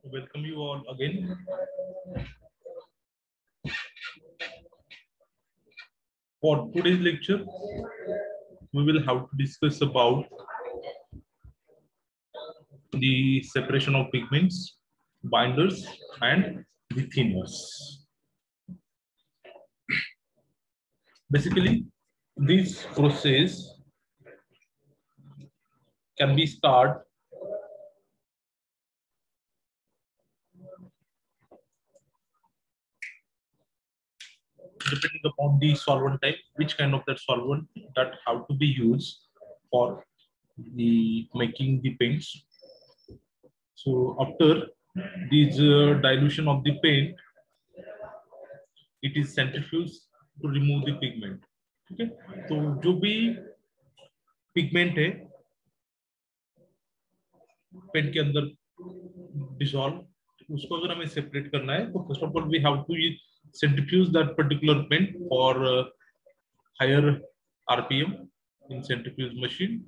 Welcome you all again. For today's lecture, we will have to discuss about the separation of pigments, binders, and the thinners. Basically, this process can be started depending upon the solvent type, which kind of that solvent that have to be used for the making the paints. So after this dilution of the paint, it is centrifuged to remove the pigment. ठीक है, तो जो भी pigment है pen के अंदर dissolve, उसको अगर हमें सेपरेट करना है तो first of all we have to centrifuge that particular pen for higher RPM in centrifuge machine,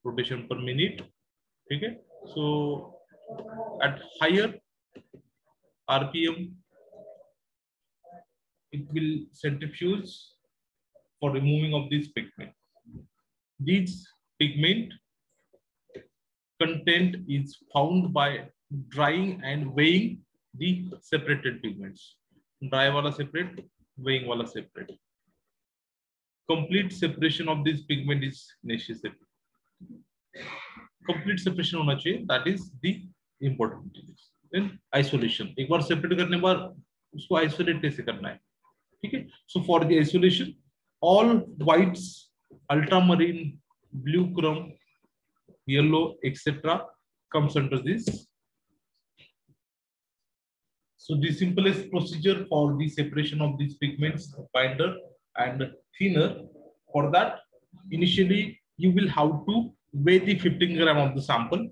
rotation per minute. ठीक है, so at higher RPM it will centrifuge for removing of this pigment. These pigment content is found by drying and weighing the separated pigments. Dry wala separate, weighing wala separate. Complete separation of this pigment is necessary. Complete separation होना चाहिए, that is the important thing. Then isolation. एक बार separate करने के बाद उसको isolate कैसे करना है, ठीक है? So for the isolation, all whites, ultramarine, blue chrome, yellow, etc. comes under this. So the simplest procedure for the separation of these pigments, binder and thinner, for that initially you will have to weigh the 15 gram of the sample.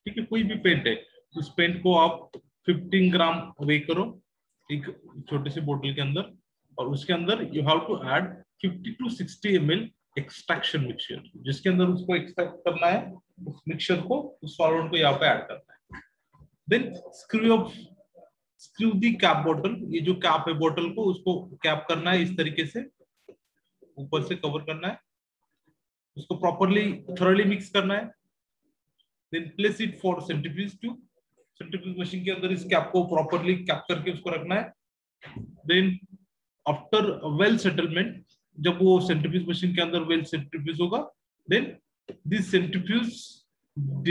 ठीक है, कोई भी paint है तो उस paint को आप 15 ग्राम वे करो एक छोटे से बोतल के अंदर, और उसके अंदर you have to add 50 to 60 ml extraction mixture, जिसके अंदर उसको एक्सट्रैक्ट करना है, उस मिक्सचर को, उस सॉल्वेंट को यहाँ पे ऐड करना है. Then स्क्रू दी कैप बॉटल, ये जो कैप है बॉटल को, उसको कैप करना है इस तरीके से, ऊपर से कवर करना है, उसको प्रॉपर्ली थॉरली मिक्स करना है. Then place it for centrifuge tube. Centrifuge machine के अंदर इस कैप को प्रॉपर्ली कैप करके उसको रखना है. देन आफ्टर वेल सेटलमेंट, जब वो सेंट्रीफ्यूज मशीन के अंदर वेल सेंट्रीफ्यूज होगा, then this centrifuge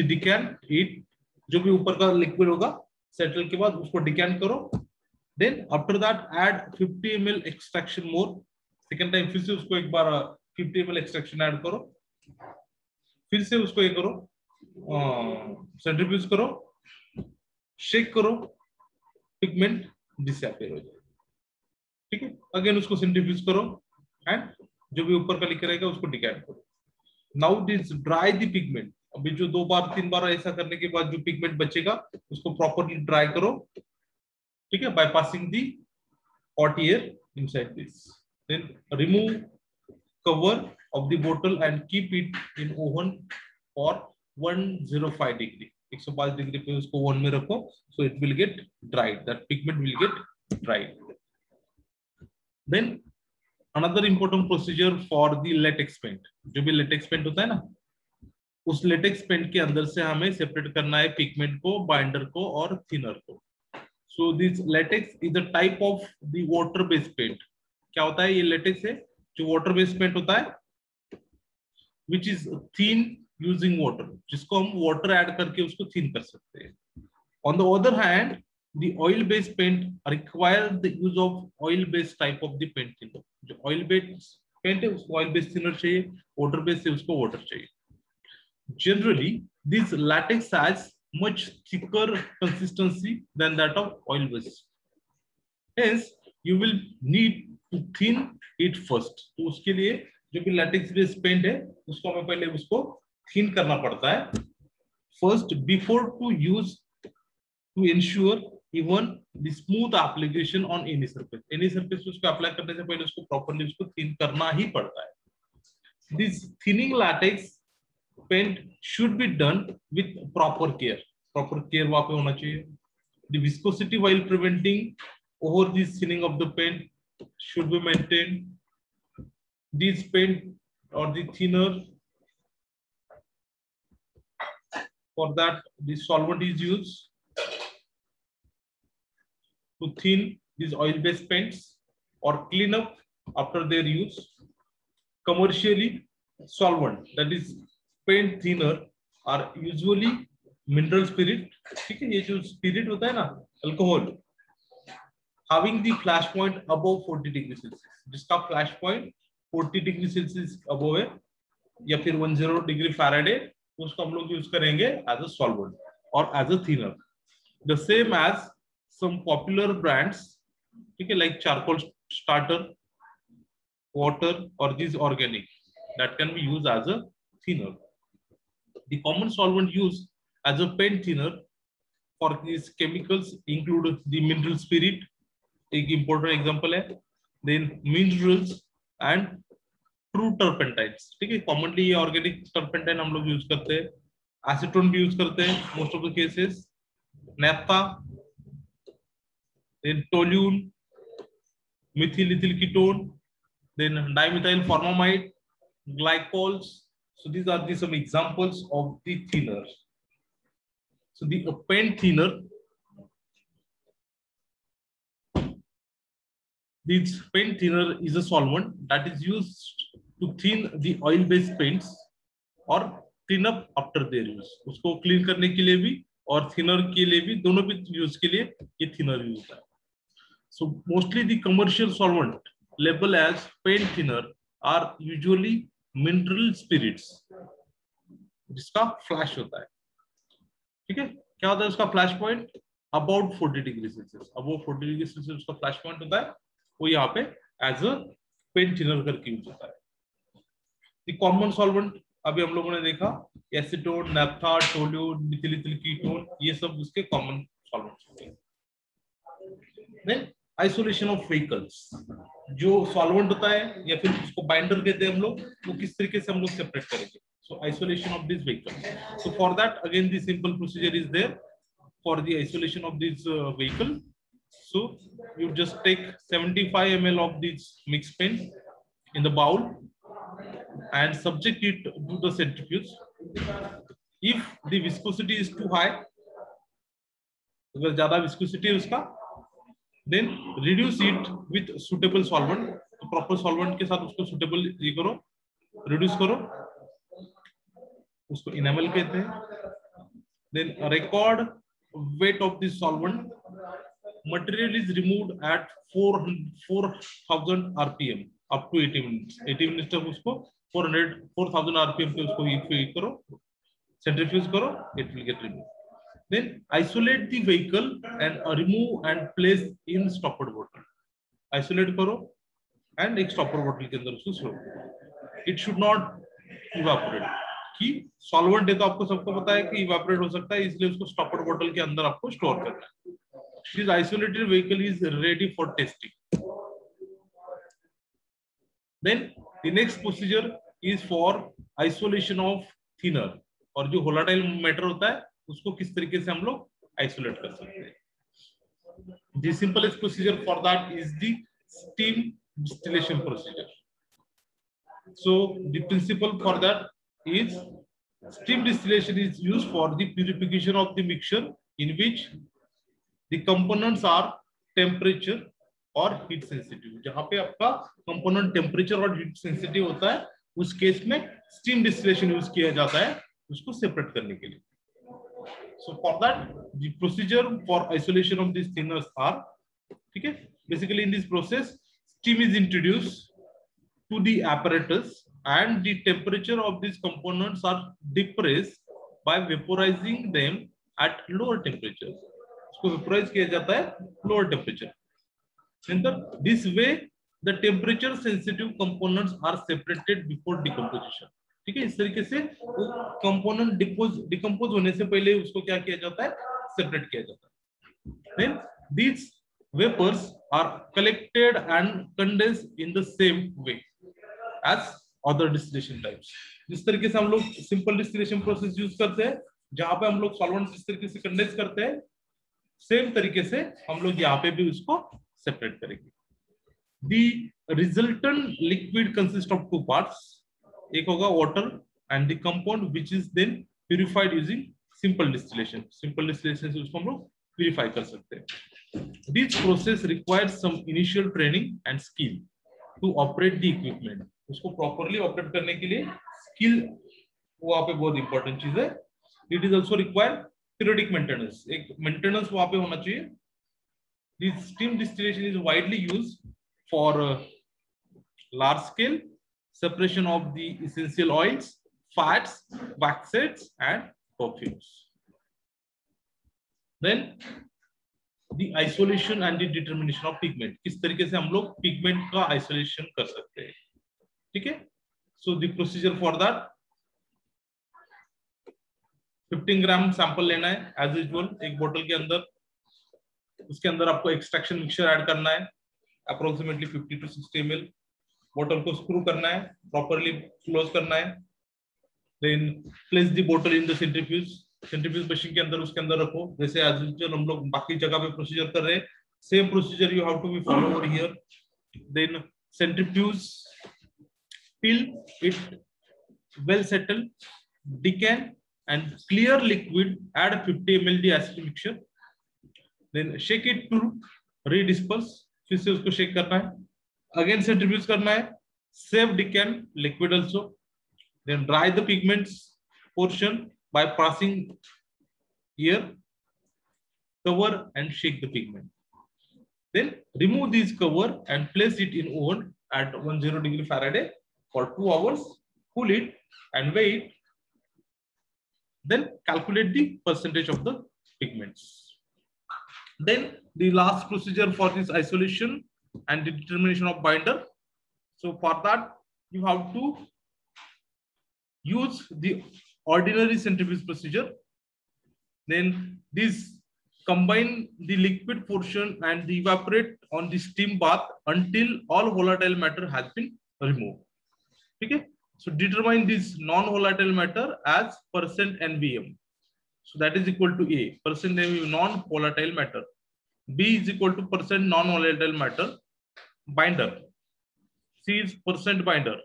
Deccan it, जो भी ऊपर का लिक्विड होगा सेटल के बाद उसको डिकैन करो. Then after that add 50 ml extraction more. Second time फिर से उसको एक बार 50 ml एक्सट्रैक्शन ऐड करो, फिर से उसको ये करो, सेंट्रीफ्यूज करो, शेक करो, पिगमेंट डिसअपियर हो जाए. ठीक है, अगेन उसको सेंट्रीफ्यूज करो एंड जो भी ऊपर का लिखा रहेगा उसको डिकैन करो. Now this dry the pigment. अभी जो 2 बार 3 बार ऐसा करने के बाद जो पिगमेंट बचेगा उसको प्रॉपर्ली ड्राई करो, ठीक है, by passing the hot air inside this. Then remove cover of the बोतल and keep it in oven for 105 degree. 105 degree पे उसको ओवन में रखो, so it will get dried, that pigment will get dried. Then another important procedure for the latex paint. जो भी latex paint होता है ना, उस लेटेक्स पेंट के अंदर से हमें सेपरेट करना है पिगमेंट को, बाइंडर को और थिनर को. So this latex is the type of the water based paint. क्या होता है, ये लेटेक्स है जो वाटर बेस्ड पेंट होता है, which is thin using water, जिसको हम वाटर ऐड करके उसको थिन कर सकते हैं. On the other hand the oil based paint require the use of oil based type of the paint thinner. जो ऑयल बेस्ड पेंट है उसको ऑयल बेस्ड थिनर चाहिए, वाटर बेस्ड है उसको वाटर चाहिए. Generally, this latex has much thicker consistency than that of oil based. Hence, you will need to thin it first. तो उसके लिए जो भी latex based paint है उसको हमें पहले उसको thin करना पड़ता है first before to use, to ensure even the smooth application on any surface. Any surface उसको apply करने से पहले उसको properly उसको thin करना ही पड़ता है. This thinning latex paint should be done with proper care. Proper care वहाँ पे होना चाहिए. The viscosity while preventing over the thinning of the paint should be maintained. This paint or the thinner, for that the solvent is used to thin these oil-based paints or clean up after their use. Commercially, solvent that is paint thinner are usually mineral spirit. ठीक है, ये जो spirit होता है ना, alcohol, having the flash point above 40 degree Celsius. जिसका flash point 40 degree Celsius above है या फिर 10 degree Faraday, उसको हम लोग यूज करेंगे as a solvent or as a thinner. The same as some popular brands, ठीक है, like charcoal starter, water, or these organic that can be used as a thinner. The common solvent used as a paint thinner for these chemicals include the mineral spirit, एक important example है, then minerals and true turpentines. ठीक है, commonly ये organic turpentine हम लोग use करते हैं, acetone भी यूज करते हैं most of the cases, naphtha, then toluene, methyl ethyl ketone, then dimethyl formamide, glycols. So these are some examples of the thinners. So the paint thinner, this paint thinner is a solvent that is used to thin the oil-based paints or clean up after their use. उसको clean करने के लिए भी और thinner के लिए भी, दोनों भी use के लिए ये thinner use होता है. So mostly the commercial solvent labeled as paint thinner are usually mineral spirits, जिसका फ्लैश होता है. ठीक है, क्या होता है उसका flash point? About 40 degree Celsius. About 40 degree Celsius उसका फ्लैश पॉइंट होता है, वो यहाँ पे एज अ पेंट थिनर करके यूज होता है. द कॉमन सॉल्वेंट अभी हम लोगों ने देखा, acetone, नैप्था, toluene, Mithil ethyl ketone, ये सब उसके कॉमन सॉल्वेंट्स होते हैं. देन आइसोलेशन ऑफ व्हीकल्स, जो सॉल्वेंट होता है या फिर उसको बाइंडर कहते हैं हम लोग, वो किस तरीके से हम लोग सेपरेट करेंगे. So isolation of this vehicle. So for that again the simple procedure is there for the isolation of this vehicle. So you just take 75 ml of this mixed paint in the bowl and subject it to the centrifuge. If the viscosity is too high, अगर ज्यादा viscosity है उसका, then reduce it with suitable solvent. तो proper solvent के साथ उसको suitable ये करो, reduce करो, उसको enamel कहते हैं. Then record weight of this solvent. Material is removed at 4000 rpm up to 80 minutes. 80 minutes तक उसको 4000 rpm पे उसको ये करो, centrifuge करो, it will get removed. Then isolate the vehicle and remove and place in stoppered bottle. Isolate करो and एक stopper bottle के अंदर उसको छोड़ो. It should not evaporate. कि सॉल्वेंट है तो आपको सबको पता है कि इवेपोरेट हो सकता है, इसलिए उसको स्टॉपर्ड बोतल के अंदर आपको स्टोर करना है. This isolated vehicle is ready for testing. Then the next procedure is for isolation of thinner. और जो वोलेटाइल मैटर होता है उसको किस तरीके से हम लोग आइसोलेट कर सकते हैं. The simplest procedure for that is the steam distillation procedure. So the principle for that is steam distillation is used for the purification of the mixture in which the components are temperature or heat sensitive. जहां पे आपका component temperature और heat sensitive होता है, उस case में steam distillation use किया जाता है उसको सेपरेट करने के लिए. So for that the procedure for isolation of these thinners are, ठीक है, basically in this process steam is introduced to the apparatus and the temperature of these components are depressed by vaporizing them at lower temperature. इसको vaporize किया जाता है lower temperature. And this way the temperature sensitive components are separated before decomposition. ठीक है, इस तरीके से वो component decompose होने से पहले उसको क्या किया जाता है, separate किया जाता है. Then these vapors are collected and condensed in the same way as other distillation types. जिस तरीके से हम लोग सिंपल डिस्टिलेशन प्रोसेस यूज करते हैं, जहां पे हम लोग सॉल्वेंट जिस तरीके से कंडेंस करते हैं, सेम तरीके से हम लोग यहाँ पे भी उसको सेपरेट करेंगे। The resultant liquid consists of two parts. एक होगा water and the compound which is then purified using simple distillation. Simple distillation से उसको हम लोग purify कर सकते हैं. This process requires some initial training and skill to operate the equipment. उसको properly operate करने के लिए skill वहाँ पे बहुत important चीज है. It is also required periodic maintenance. एक maintenance वहाँ पे होना चाहिए. This steam distillation is widely used for large scale separation of the essential oils, fats, waxes, and perfumes. Then the isolation and the determination of pigment. किस तरीके से हम लोग pigment का isolation कर सकते हैं, ठीक है? So the procedure for that, 15 gram sample लेना है as usual एक बोतल के अंदर. उसके अंदर आपको एक्सट्रैक्शन मिक्सचर ऐड करना है अप्रोक्सीमेटली 50 to 60 ml. बोतल को स्क्रू करना है, प्रॉपरली क्लोज करना है. देन प्लेस द बोतल in the centrifuge. Centrifuge machine के अंदर उसके अंदर रखो, जैसे एज यूजुअल हम लोग बाकी जगह पे प्रोसीजर कर रहे हैं. Same procedure you have to be follow over here. Then centrifuge, till it well settle, decant and clear liquid, add 50 ml the acid mixture. Then shake it to redisperse. फिर से उसको शेक करना है, again centrifuge करना है, save decant liquid also. Then dry the pigments portion by passing here, cover and shake the pigment. Then remove this cover and place it in oven at 10 degree Fahrenheit for 2 hours. Cool it and wait. Then calculate the percentage of the pigments. Then the last procedure for this isolation and the determination of binder. So for that you have to use the ordinary centrifuge procedure. Then this combine the liquid portion and the evaporate on the steam bath until all volatile matter has been removed. Okay, so determine this non-volatile matter as percent NVM. So that is equal to A, percent NVM non-volatile matter. B is equal to percent non-volatile matter binder. C is percent binder.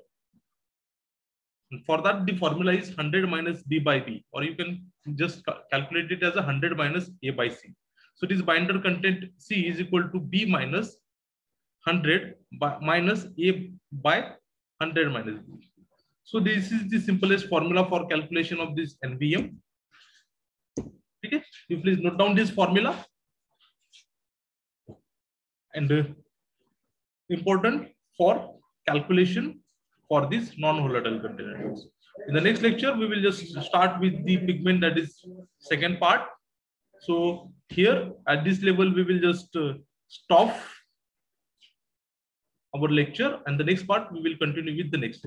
And for that the formula is 100 minus B by B, or you can just calculate it as 100 minus A by C. So this binder content C is equal to B minus 100 by minus A by 100 minus B. So this is the simplest formula for calculation of this NVM. Okay, you please note down this formula. And important for calculation for this non-volatile contaminants. In the next lecture, we will just start with the pigment, that is second part. So here at this level, we will just stop our lecture, and the next part we will continue with the next.